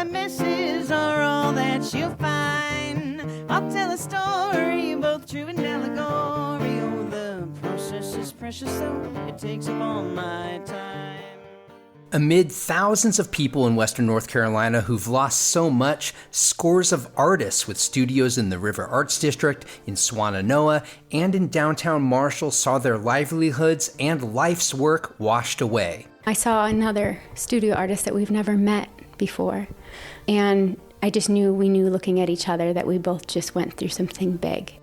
messes are all that you'll find. I'll tell a story, both true and allegory. Oh, the process is precious, so it takes up all my time. Amid thousands of people in Western North Carolina who've lost so much, scores of artists with studios in the River Arts District, in Swannanoa, and in downtown Marshall saw their livelihoods and life's work washed away. I saw another studio artist that we've never met before, and I just knew, we knew looking at each other that we both just went through something big.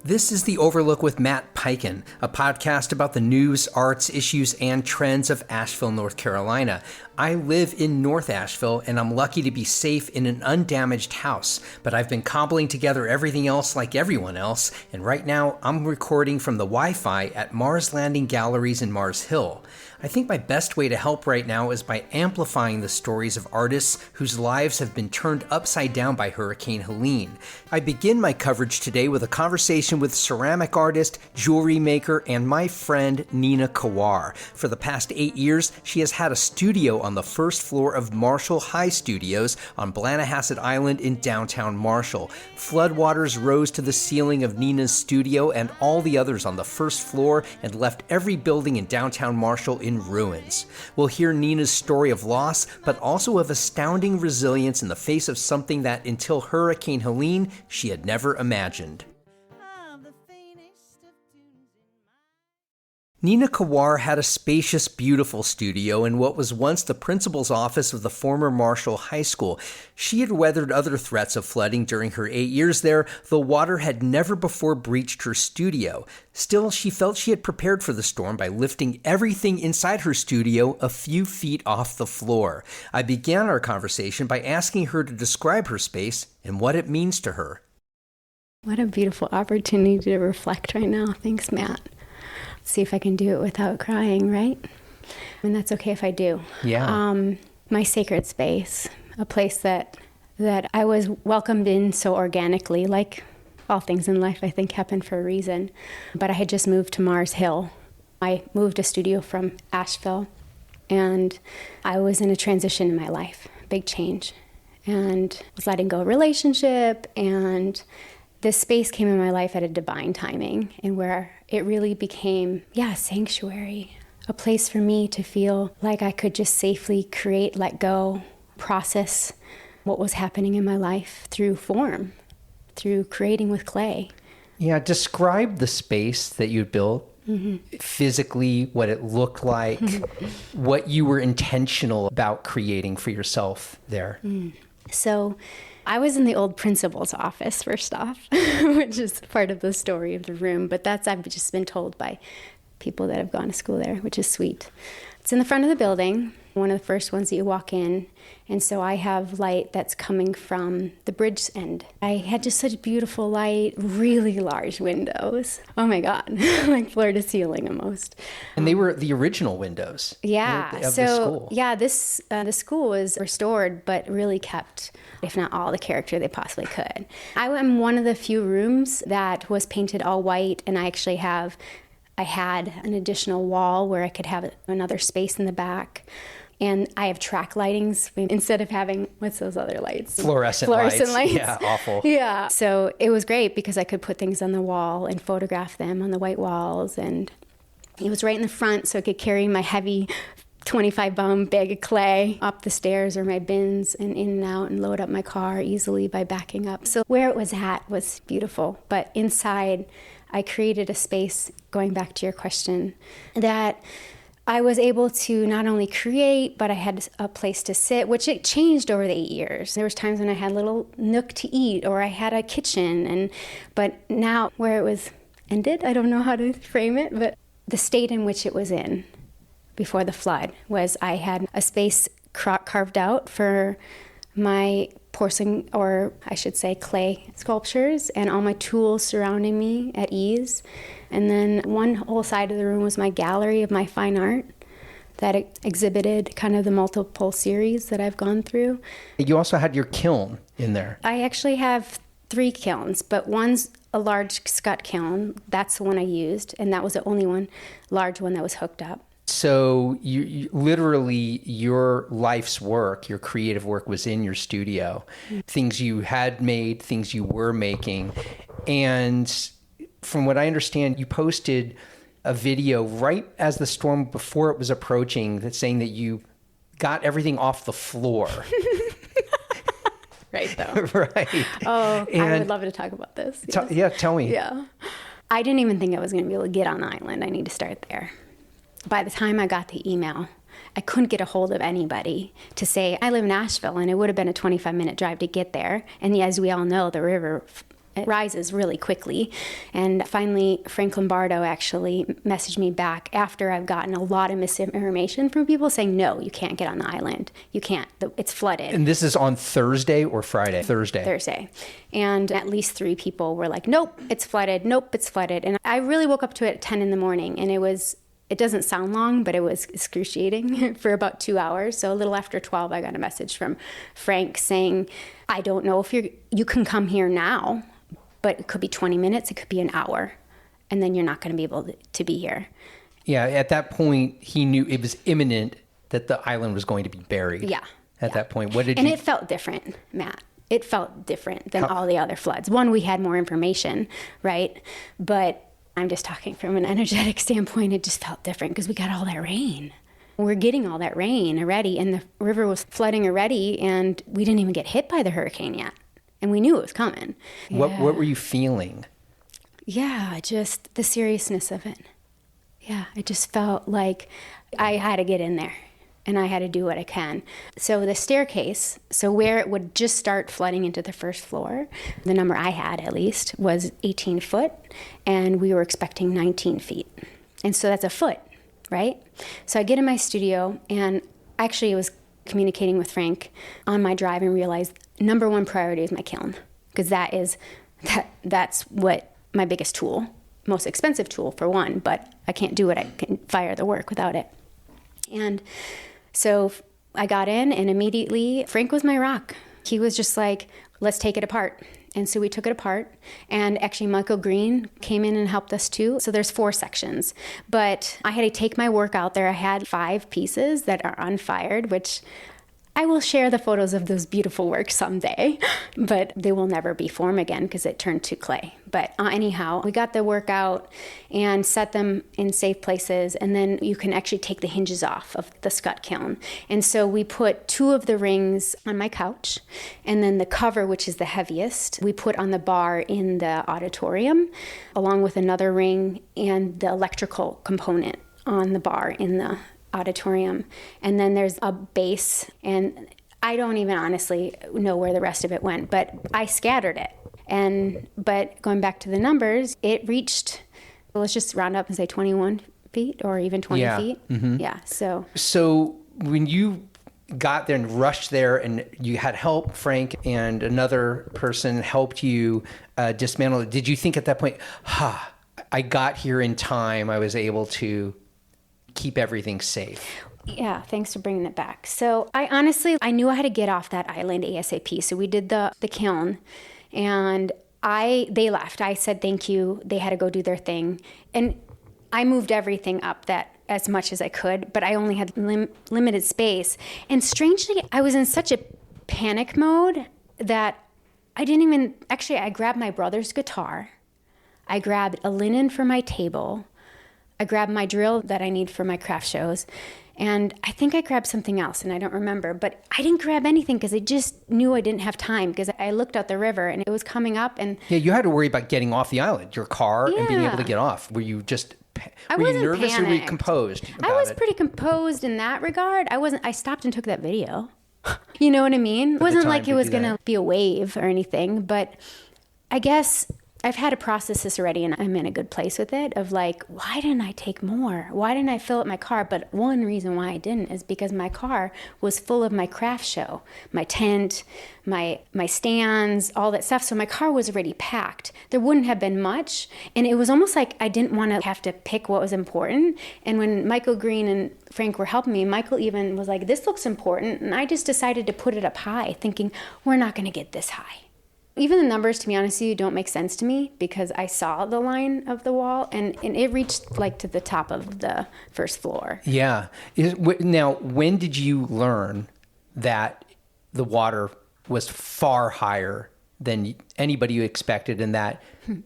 This is The Overlook with Matt Piken, a podcast about the news, arts, issues, and trends of Asheville, North Carolina. I live in North Asheville, and I'm lucky to be safe in an undamaged house, but I've been cobbling together everything else like everyone else, and right now I'm recording from the Wi-Fi at Mars Landing Galleries in Mars Hill. I think my best way to help right now is by amplifying the stories of artists whose lives have been turned upside down by Hurricane Helene. I begin my coverage today with a conversation with ceramic artist, jewelry maker, and my friend Nina Kawar. For the past 8 years, she has had a studio on the first floor of Marshall High Studios on Blannahassett Island in downtown Marshall. Floodwaters rose to the ceiling of Nina's studio and all the others on the first floor and left every building in downtown Marshall in ruins. We'll hear Nina's story of loss, but also of astounding resilience in the face of something that, until Hurricane Helene, she had never imagined. Nina Kawar had a spacious, beautiful studio in what was once the principal's office of the former Marshall High School. She had weathered other threats of flooding during her 8 years there, though water had never before breached her studio. Still, she felt she had prepared for the storm by lifting everything inside her studio a few feet off the floor. I began our conversation by asking her to describe her space and what it means to her. What a beautiful opportunity to reflect right now. Thanks, Matt. See if I can do it without crying, right? And that's okay if I do. Yeah. My sacred space, a place that I was welcomed in so organically, like all things in life, I think, happen for a reason. But I had just moved to Mars Hill. I moved a studio from Asheville, and I was in a transition in my life, big change, and was letting go of a relationship, and this space came in my life at a divine timing, and where it really became, sanctuary, a place for me to feel like I could just safely create, let go, process what was happening in my life through form, through creating with clay. Yeah, describe the space that you built, physically, what it looked like, what you were intentional about creating for yourself there. So I was in the old principal's office, first off, which is part of the story of the room, but I've just been told by people that have gone to school there, which is sweet. It's in the front of the building, one of the first ones that you walk in, and so I have light that's coming from the bridge end. I had just such beautiful light, really large windows. Oh my God, like floor to ceiling almost. And they were the original windows. Yeah, of the school. Yeah, the school was restored, but really kept, if not all, the character they possibly could. I am one of the few rooms that was painted all white, and I had an additional wall where I could have another space in the back. And I have track lightings instead of having, what's those other lights? Fluorescent lights. Yeah, awful. Yeah. So it was great because I could put things on the wall and photograph them on the white walls. And it was right in the front, so I could carry my heavy 25-pound bag of clay up the stairs or my bins and in and out and load up my car easily by backing up. So where it was at was beautiful. But inside, I created a space, going back to your question, that I was able to not only create, but I had a place to sit, which it changed over the 8 years. There was times when I had a little nook to eat, or I had a kitchen, but now where it was ended, I don't know how to frame it, but the state in which it was in before the flood was I had a space carved out for my porcelain, or I should say clay sculptures, and all my tools surrounding me at ease. And then one whole side of the room was my gallery of my fine art that exhibited kind of the multiple series that I've gone through. You also had your kiln in there. I actually have 3 kilns, but one's a large scut kiln. That's the one I used, and that was the only large one that was hooked up. So you literally, your life's work, your creative work was in your studio, things you had made, things you were making. And from what I understand, you posted a video right as the storm, before it was approaching, that's saying that you got everything off the floor. Right, though. Right. Oh, And I would love to talk about this. Yes. tell me. Yeah. I didn't even think I was going to be able to get on the island. I need to start there. By the time I got the email, I couldn't get a hold of anybody to say, I live in Asheville, and it would have been a 25-minute drive to get there. And as we all know, the river rises really quickly. And finally, Frank Lombardo actually messaged me back after I've gotten a lot of misinformation from people saying, no, you can't get on the island. You can't. It's flooded. And this is on Thursday or Friday? Thursday. And at least 3 people were like, nope, it's flooded. Nope, it's flooded. And I really woke up to it at 10 in the morning, and it doesn't sound long, but it was excruciating for about 2 hours. So a little after 12, I got a message from Frank saying, I don't know if you can come here now, but it could be 20 minutes, it could be an hour, and then you're not going to be able to be here. Yeah, at that point, he knew it was imminent that the island was going to be buried. Yeah. At that point, it felt different, Matt. It felt different than all the other floods. One, we had more information, right? But I'm just talking from an energetic standpoint, it just felt different because we got all that rain. We're getting all that rain already, and the river was flooding already, and we didn't even get hit by the hurricane yet. And we knew it was coming. What were you feeling? Yeah, just the seriousness of it. Yeah, I just felt like I had to get in there, and I had to do what I can. So the staircase, so where it would just start flooding into the first floor, the number I had at least was 18 foot, and we were expecting 19 feet. And so that's a foot, right? So I get in my studio, and actually it was communicating with Frank on my drive and realized number one priority is my kiln, because that's what my biggest tool, most expensive tool for one, but I can't do it. I can fire the work without it. And so I got in, and immediately Frank was my rock. He was just like, let's take it apart. And so we took it apart, and actually Michael Green came in and helped us too. So there's 4 sections, but I had to take my work out there. I had 5 pieces that are unfired, which I will share the photos of those beautiful works someday, but they will never be form again because it turned to clay. But anyhow, we got the work out and set them in safe places, and then you can actually take the hinges off of the scut kiln. And so we put 2 of the rings on my couch, and then the cover, which is the heaviest, we put on the bar in the auditorium, along with another ring and the electrical component on the bar in the auditorium. And then there's a base, and I don't even honestly know where the rest of it went, but I scattered it. But going back to the numbers, it reached, let's just round up and say 21 feet or even 20 feet. Mm-hmm. Yeah. So when you got there and rushed there, and you had help, Frank and another person helped you dismantle it, did you think at that point, I got here in time, I was able to keep everything safe? Yeah, thanks for bringing it back. So I knew I had to get off that island ASAP. So we did the kiln, and they left. I said thank you. They had to go do their thing, and I moved everything up that as much as I could, but I only had limited space. And strangely, I was in such a panic mode that I grabbed my brother's guitar. I grabbed a linen for my table. I grabbed my drill that I need for my craft shows, and I think I grabbed something else, and I don't remember, but I didn't grab anything because I just knew I didn't have time, because I looked out the river and it was coming up. And yeah, you had to worry about getting off the island, your car, and being able to get off. Were you just were you nervous panicked. or were you composed about I was pretty composed in that regard. I stopped and took that video. You know what I mean? It wasn't like it was going to be a wave or anything, but I guess I've had to process this already, and I'm in a good place with it, of like, why didn't I take more? Why didn't I fill up my car? But one reason why I didn't is because my car was full of my craft show, my tent, my stands, all that stuff. So my car was already packed. There wouldn't have been much. And it was almost like I didn't want to have to pick what was important. And when Michael Green and Frank were helping me, Michael even was like, this looks important. And I just decided to put it up high, thinking, we're not going to get this high. Even the numbers, to be honest with you, don't make sense to me because I saw the line of the wall and it reached like to the top of the first floor. Yeah. Now, when did you learn that the water was far higher than anybody you expected and that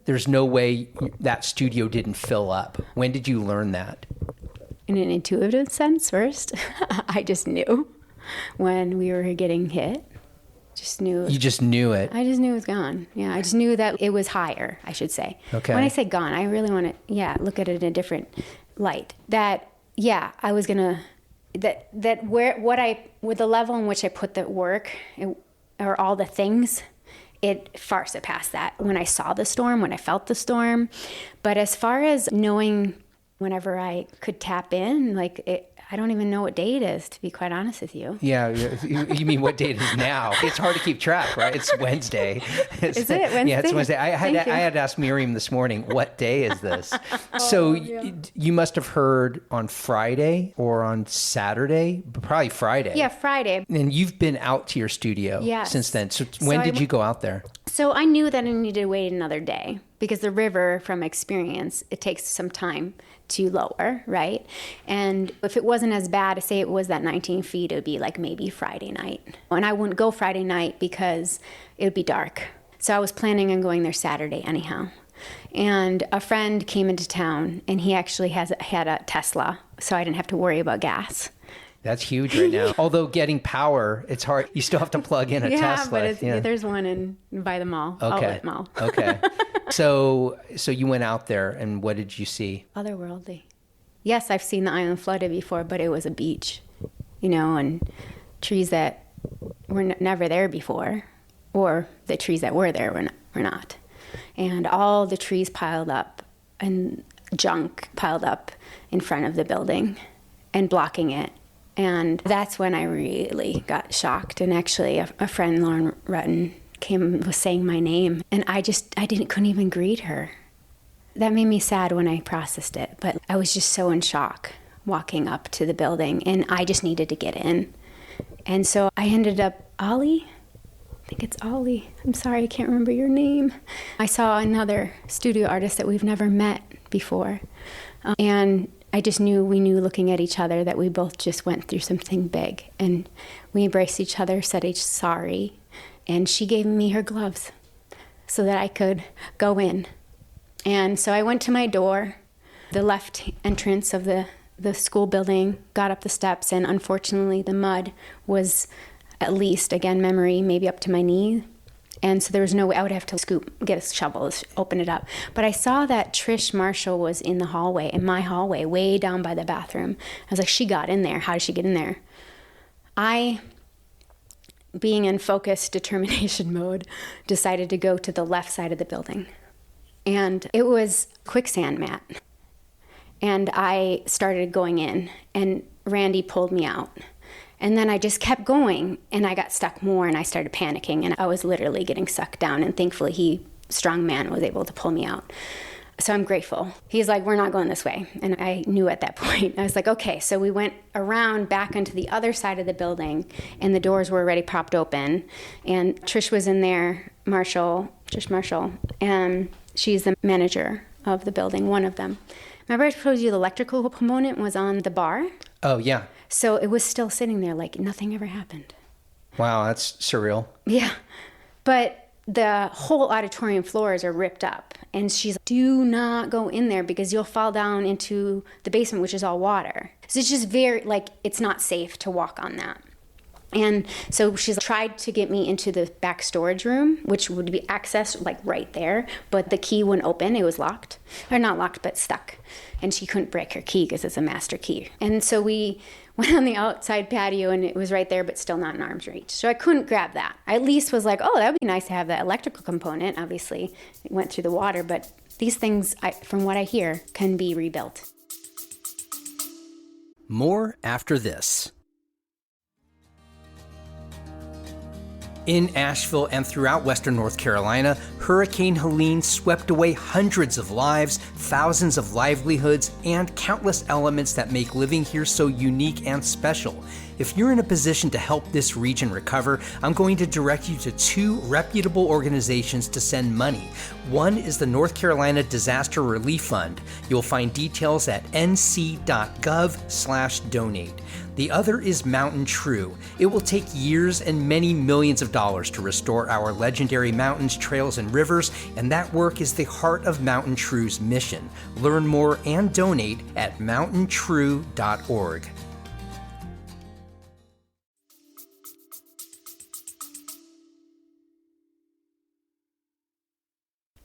there's no way that studio didn't fill up? When did you learn that? In an intuitive sense first. I just knew when we were getting hit. Just knew. You just knew it. I just knew it was gone. Yeah, I just knew that it was higher, I should say. Okay. When I say gone, I really want to, look at it in a different light. That, I was going to, with the level in which I put the work, or all the things, it far surpassed that. When I saw the storm, when I felt the storm. But as far as knowing whenever I could tap in, I don't even know what day it is, to be quite honest with you. Yeah, you mean what date it is now? It's hard to keep track, right? It's Wednesday. Is it Wednesday? Yeah, it's Wednesday. I had to ask Miriam this morning, what day is this? You must have heard on Friday or on Saturday, probably Friday. Yeah, Friday. And you've been out to your studio since then. So when did you go out there? So I knew that I needed to wait another day because the river, from experience, it takes some time to lower, right? And if it wasn't as bad, say it was that 19 feet, it would be like maybe Friday night. And I wouldn't go Friday night because it would be dark. So I was planning on going there Saturday anyhow. And a friend came into town and he actually had a Tesla, so I didn't have to worry about gas. That's huge right now. Although getting power, it's hard. You still have to plug in a Tesla. But there's one by the mall, okay. Outlet Mall. Okay. So you went out there, and what did you see? Otherworldly. Yes, I've seen the island flooded before, but it was a beach, and trees that were never there before, or the trees that were there were not. And all the trees piled up and junk piled up in front of the building and blocking it. And that's when I really got shocked. And actually, a friend, Lauren Rutten, was saying my name, and I couldn't even greet her. That made me sad when I processed it, but I was just so in shock walking up to the building, and I just needed to get in. And so I ended up, Ollie? I think it's Ollie. I'm sorry, I can't remember your name. I saw another studio artist that we've never met before, and we knew looking at each other that we both just went through something big, and we embraced each other, said each sorry, and she gave me her gloves so that I could go in. And so I went to my door, the left entrance of the school building, got up the steps, and unfortunately the mud was at least, again, memory, maybe up to my knee. And so there was no way, I would have to get a shovel, open it up. But I saw that Trish Marshall was in the hallway, in my hallway, way down by the bathroom. I was like, she got in there. How did she get in there? I, being in focused determination mode, decided to go to the left side of the building. And it was quicksand, Matt. And I started going in, and Randy pulled me out. And then I just kept going, and I got stuck more, and I started panicking, and I was literally getting sucked down. And thankfully, strong man was able to pull me out. So I'm grateful. He's like, we're not going this way. And I knew at that point, I was like, okay. So we went around back onto the other side of the building, and the doors were already propped open. And Trish was in there, Trish Marshall, and she's the manager of the building, one of them. Remember I told you the electrical component was on the bar? Oh, yeah. So it was still sitting there like nothing ever happened. Wow, that's surreal. Yeah. But the whole auditorium floors are ripped up. And she's like, do not go in there because you'll fall down into the basement, which is all water. So it's just it's not safe to walk on that. And so she's tried to get me into the back storage room, which would be accessed right there, but the key wouldn't open. It was locked. Or not locked, but stuck. And she couldn't break her key because it's a master key. And so we went on the outside patio, and it was right there, but still not in arm's reach. So I couldn't grab that. I at least was like, oh, that would be nice to have that electrical component. Obviously, it went through the water, but these things, from what I hear, can be rebuilt. More after this. In Asheville and throughout western North Carolina, Hurricane Helene swept away hundreds of lives, thousands of livelihoods, and countless elements that make living here so unique and special. If you're in a position to help this region recover, I'm going to direct you to two reputable organizations to send money. One is the North Carolina Disaster Relief Fund. You'll find details at nc.gov/donate. The other is Mountain True. It will take years and many millions of dollars to restore our legendary mountains, trails, and rivers, and that work is the heart of Mountain True's mission. Learn more and donate at mountaintrue.org.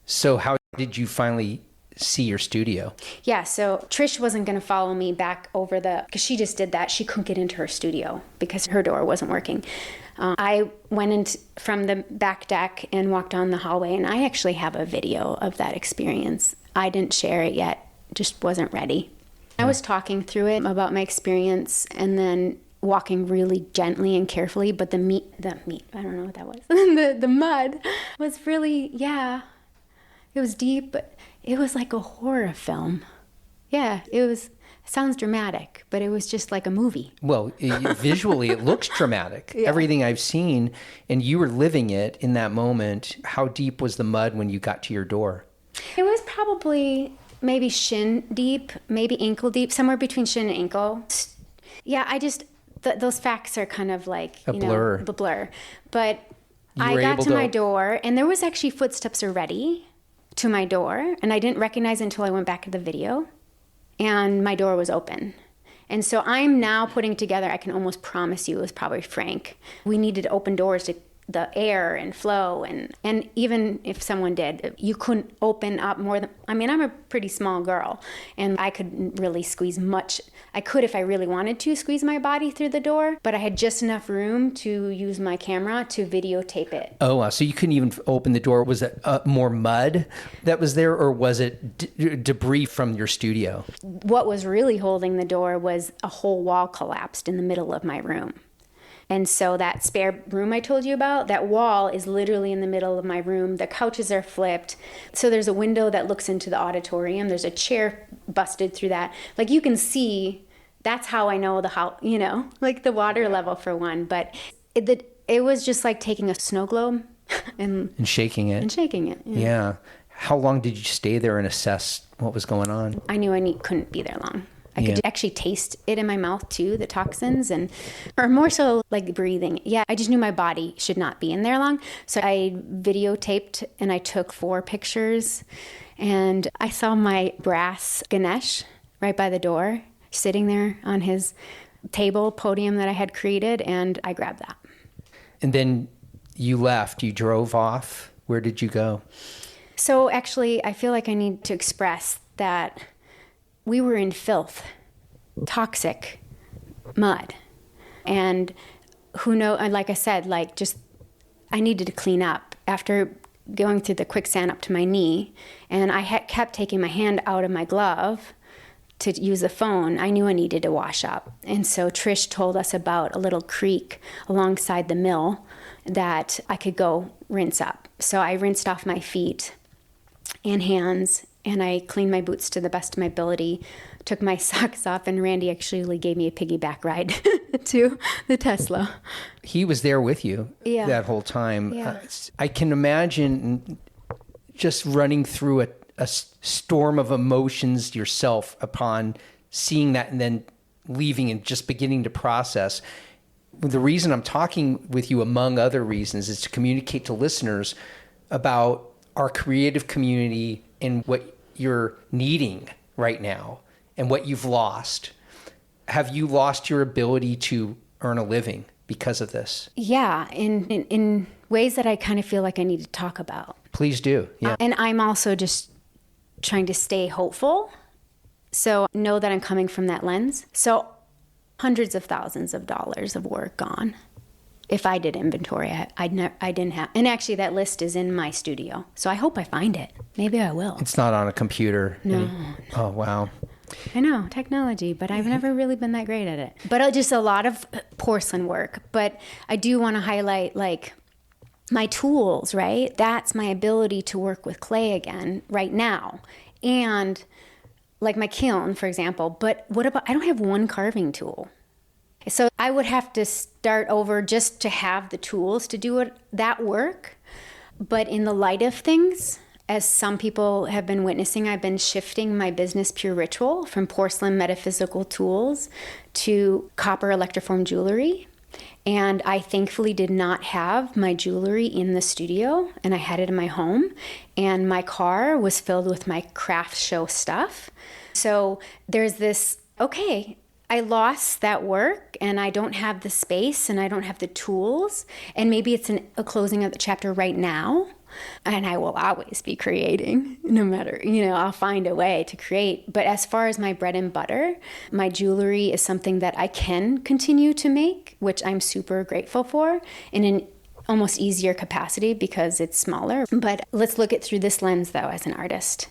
So how did you finally see your studio? Yeah, so Trish wasn't going to follow me back over because she just did that. She couldn't get into her studio because her door wasn't working. I went in from the back deck and walked down the hallway, and I actually have a video of that experience. I didn't share it yet, just wasn't ready. I was talking through it about my experience and then walking really gently and carefully, but the meat, I don't know what that was. the mud was really, yeah, it was deep, but it was like a horror film. Yeah, it sounds dramatic, but it was just like a movie. Well, visually, it looks dramatic. Yeah. Everything I've seen, and you were living it in that moment. How deep was the mud when you got to your door? It was probably maybe shin deep, maybe ankle deep, somewhere between shin and ankle. Yeah, those facts are kind of like, a blur. The blur. But I got to my door, and there was actually footsteps already to my door, and I didn't recognize it until I went back to the video, and my door was open. And so I'm now putting together, I can almost promise you it was probably Frank. We needed to open doors to the air and flow, and even if someone did, you couldn't open up more than, I'm a pretty small girl, and I couldn't really squeeze much. I could, if I really wanted to, squeeze my body through the door, but I had just enough room to use my camera to videotape it. Oh, wow. So you couldn't even open the door. Was it more mud that was there, or was it debris from your studio? What was really holding the door was a whole wall collapsed in the middle of my room. And so that spare room I told you about, that wall is literally in the middle of my room. The couches are flipped. So there's a window that looks into the auditorium. There's a chair busted through that. Like you can see, that's how I know like the water level for one. But it was just like taking a snow globe and shaking it. And shaking it. Yeah. How long did you stay there and assess what was going on? I knew couldn't be there long. I could actually taste it in my mouth too, the toxins, or more so like breathing. Yeah, I just knew my body should not be in there long. So I videotaped and I took 4 pictures, and I saw my brass Ganesh right by the door, sitting there on his podium that I had created, and I grabbed that. And then you left, you drove off. Where did you go? So actually, I feel like I need to express that we were in filth, toxic mud. And like I said, I needed to clean up after going through the quicksand up to my knee. And I kept taking my hand out of my glove to use the phone. I knew I needed to wash up. And so Trish told us about a little creek alongside the mill that I could go rinse up. So I rinsed off my feet and hands, and I cleaned my boots to the best of my ability, took my socks off, and Randy actually gave me a piggyback ride to the Tesla. He was there with you that whole time. Yeah. I can imagine just running through a storm of emotions yourself upon seeing that and then leaving and just beginning to process. The reason I'm talking with you, among other reasons, is to communicate to listeners about our creative community and what you're needing right now and what you've lost. Have you lost your ability to earn a living because of this? Yeah, in ways that I kind of feel like I need to talk about. Please do, yeah. And I'm also just trying to stay hopeful. So know that I'm coming from that lens. So hundreds of thousands of dollars of work gone. If I did inventory, I didn't have. And actually, that list is in my studio. So I hope I find it. Maybe I will. It's not on a computer. No. Oh, wow. I know, technology, but I've never really been that great at it. But just a lot of porcelain work. But I do want to highlight, my tools, right? That's my ability to work with clay again right now. And like my kiln, for example. But what about, I don't have one carving tool. So I would have to start over just to have the tools to do that work. But in the light of things, as some people have been witnessing, I've been shifting my business Pure Ritual from porcelain metaphysical tools to copper electroform jewelry. And I thankfully did not have my jewelry in the studio, and I had it in my home. And my car was filled with my craft show stuff. So there's this, okay, I lost that work and I don't have the space and I don't have the tools. And maybe it's a closing of the chapter right now. And I will always be creating, no matter, I'll find a way to create. But as far as my bread and butter, my jewelry is something that I can continue to make, which I'm super grateful for, in an almost easier capacity because it's smaller. But let's look at through this lens, though, as an artist.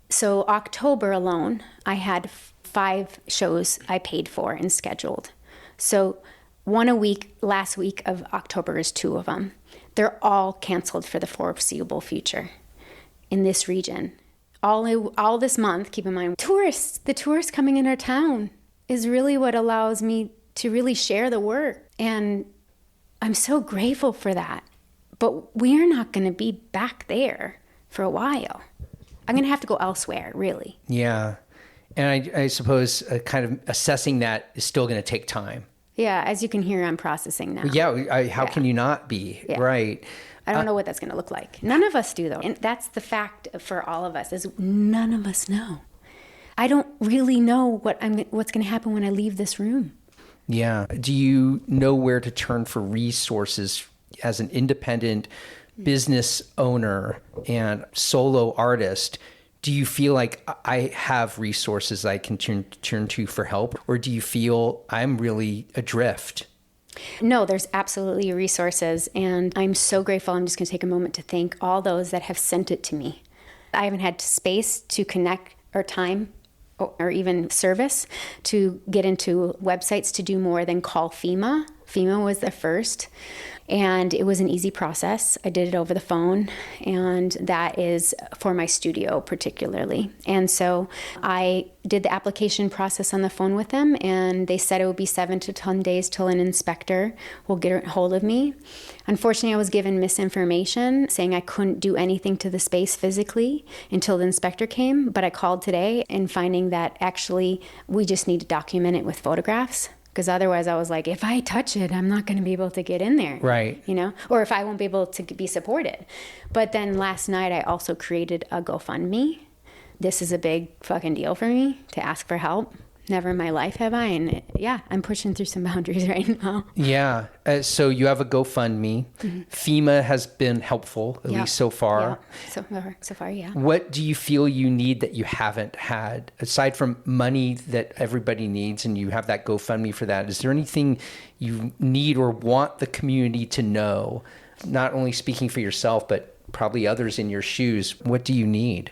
So October alone, I had 5 shows I paid for and scheduled. So one a week, last week of October is 2 of them. They're all canceled for the foreseeable future in this region. All this month, keep in mind, the tourists coming in our town is really what allows me to really share the work. And I'm so grateful for that. But we're not going to be back there for a while. I'm going to have to go elsewhere, really. Yeah. And I suppose kind of assessing that is still going to take time. Yeah, as you can hear, I'm processing now. Yeah, how can you not be? Yeah. Right. I don't know what that's going to look like. None of us do, though. And that's the fact for all of us, is none of us know. I don't really know what's going to happen when I leave this room. Yeah. Do you know where to turn for resources as an independent business owner and solo artist? Do you feel like I have resources I can turn to for help? Or do you feel I'm really adrift? No, there's absolutely resources. And I'm so grateful. I'm just going to take a moment to thank all those that have sent it to me. I haven't had space to connect or time or even service to get into websites to do more than call FEMA. FEMA was the first. And it was an easy process. I did it over the phone, and that is for my studio particularly. And so I did the application process on the phone with them, and they said it would be 7 to 10 days till an inspector will get a hold of me. Unfortunately, I was given misinformation saying I couldn't do anything to the space physically until the inspector came, but I called today and finding that actually we just need to document it with photographs. Because otherwise I was like, if I touch it, I'm not going to be able to get in there. Right. Or if I won't be able to be supported. But then last night I also created a GoFundMe. This is a big fucking deal for me to ask for help. Never in my life have I. And yeah, I'm pushing through some boundaries right now. Yeah. So you have a GoFundMe. Mm-hmm. FEMA has been helpful, at least so far. Yeah. So far, yeah. What do you feel you need that you haven't had? Aside from money that everybody needs, and you have that GoFundMe for that, is there anything you need or want the community to know? Not only speaking for yourself, but probably others in your shoes. What do you need?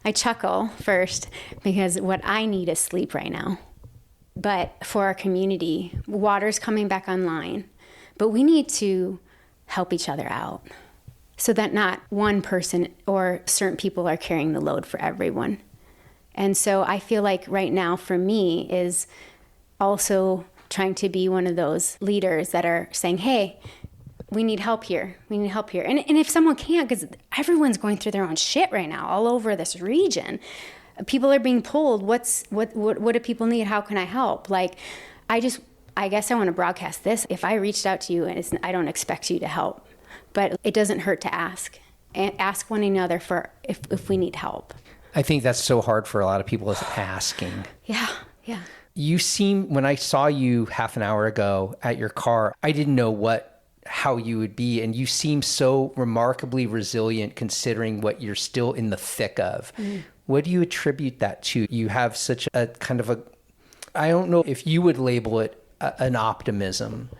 I chuckle first because what I need is sleep right now. But for our community, water's coming back online. But we need to help each other out so that not one person or certain people are carrying the load for everyone. And so I feel like right now for me is also trying to be one of those leaders that are saying, hey, we need help here. We need help here. And if someone can't, because everyone's going through their own shit right now all over this region. People are being pulled. What do people need? How can I help? Like, I guess I want to broadcast this. If I reached out to you and I don't expect you to help, but it doesn't hurt to ask. And ask one another for if we need help. I think that's so hard for a lot of people is asking. Yeah. You seem, when I saw you half an hour ago at your car, I didn't know how you would be, and you seem so remarkably resilient considering what you're still in the thick of. What do you attribute that to? You have such a kind of I don't know if you would label it an optimism,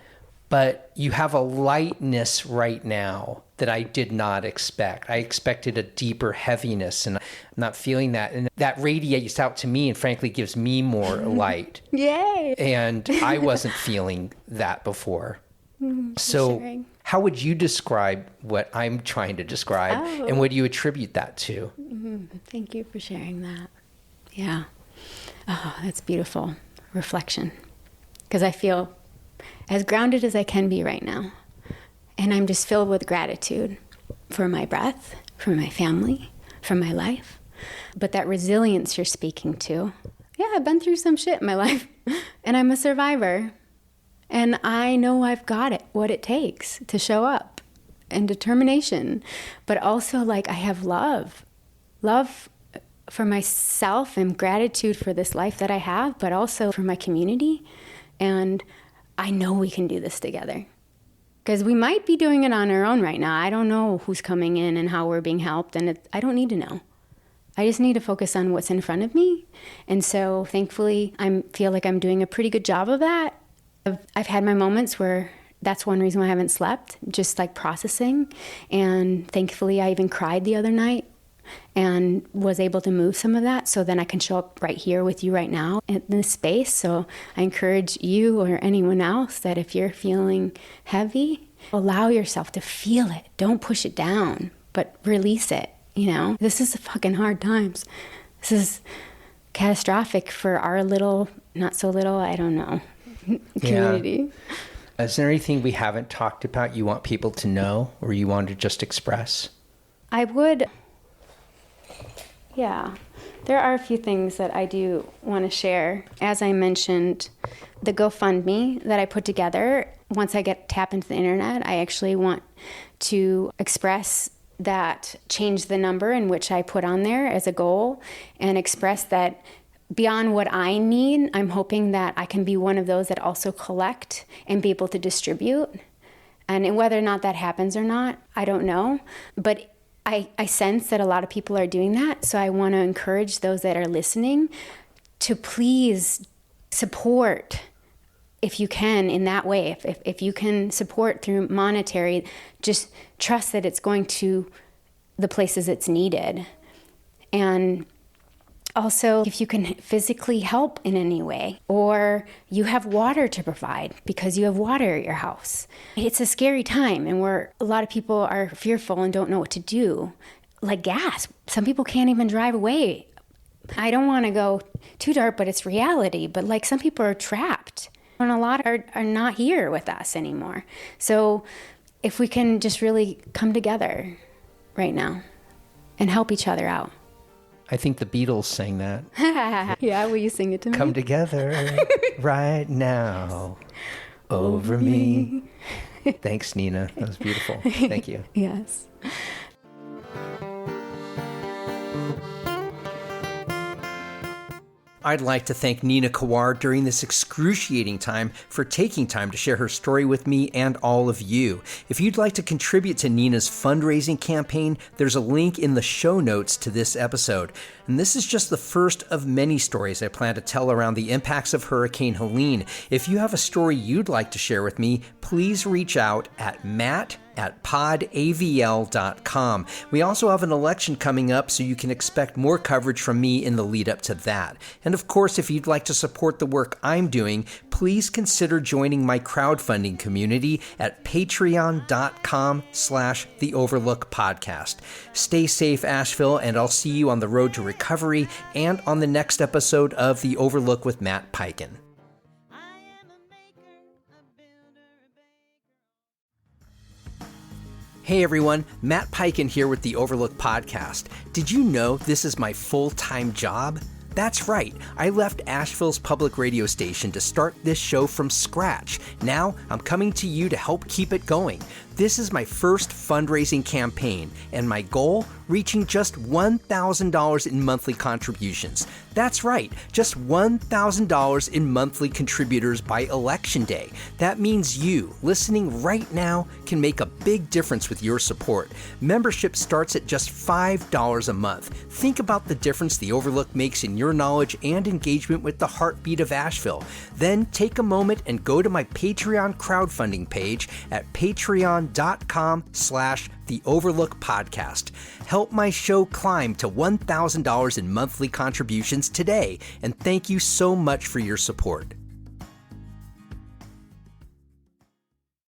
but you have a lightness right now that I did not expect. I expected a deeper heaviness, and I'm not feeling that. And that radiates out to me and frankly gives me more light. Yay! And I wasn't feeling that before. So How would you describe what I'm trying to describe, and what do you attribute that to? Thank you for sharing that. Yeah. Oh, that's beautiful reflection. Because I feel as grounded as I can be right now. And I'm just filled with gratitude for my breath, for my family, for my life. But that resilience you're speaking to, yeah, I've been through some shit in my life. And I'm a survivor. And I know I've got it, what it takes to show up, and determination. But also, like, I have love for myself and gratitude for this life that I have, but also for my community. And I know we can do this together. Because we might be doing it on our own right now. I don't know who's coming in and how we're being helped, and I don't need to know. I just need to focus on what's in front of me. And so thankfully, I feel like I'm doing a pretty good job of that. I've had my moments where that's one reason why I haven't slept, just like processing. And thankfully, I even cried the other night and was able to move some of that, so then I can show up right here with you right now in this space. So I encourage you or anyone else that if you're feeling heavy, allow yourself to feel it. Don't push it down, but release it. You know, this is fucking hard times. This is catastrophic for our little, not so little, I don't know, community. Yeah. Is there anything we haven't talked about you want people to know, or you want to just express? I would, yeah. There are a few things that I do want to share. As I mentioned, the GoFundMe that I put together, once I tap into the internet, I actually want to express that, change the number in which I put on there as a goal, and express that beyond what I need, I'm hoping that I can be one of those that also collect and be able to distribute. And whether or not that happens or not, I don't know. But I sense that a lot of people are doing that. So I want to encourage those that are listening to please support if you can in that way. If you can support through monetary, just trust that it's going to the places it's needed. And also, if you can physically help in any way, or you have water to provide because you have water at your house. It's a scary time, and where a lot of people are fearful and don't know what to do. Like gas, some people can't even drive away. I don't want to go too dark, but it's reality. But like, some people are trapped, and a lot are not here with us anymore. So if we can just really come together right now and help each other out. I think the Beatles sang that. Yeah, will you sing it to me? Come together right now over me. Thanks, Nina. That was beautiful. Thank you. Yes. I'd like to thank Nina Kawar during this excruciating time for taking time to share her story with me and all of you. If you'd like to contribute to Nina's fundraising campaign, there's a link in the show notes to this episode. And this is just the first of many stories I plan to tell around the impacts of Hurricane Helene. If you have a story you'd like to share with me, please reach out at matt@podavl.com. We also have an election coming up, so you can expect more coverage from me in the lead up to that. And of course, if you'd like to support the work I'm doing, please consider joining my crowdfunding community at patreon.com/theoverlookpodcast. Stay safe, Asheville, and I'll see you on the road to recovery and on the next episode of The Overlook with Matt Peiken. Hey everyone, Matt Peiken here with the Overlook Podcast. Did you know this is my full-time job? That's right, I left Asheville's public radio station to start this show from scratch. Now I'm coming to you to help keep it going. This is my first fundraising campaign, and my goal, reaching just $1,000 in monthly contributions. That's right, just $1,000 in monthly contributors by Election Day. That means you, listening right now, can make a big difference with your support. Membership starts at just $5 a month. Think about the difference the Overlook makes in your knowledge and engagement with the heartbeat of Asheville. Then take a moment and go to my Patreon crowdfunding page at patreon.com/The Overlook Podcast. Help my show climb to $1,000 in monthly contributions today, and thank you so much for your support.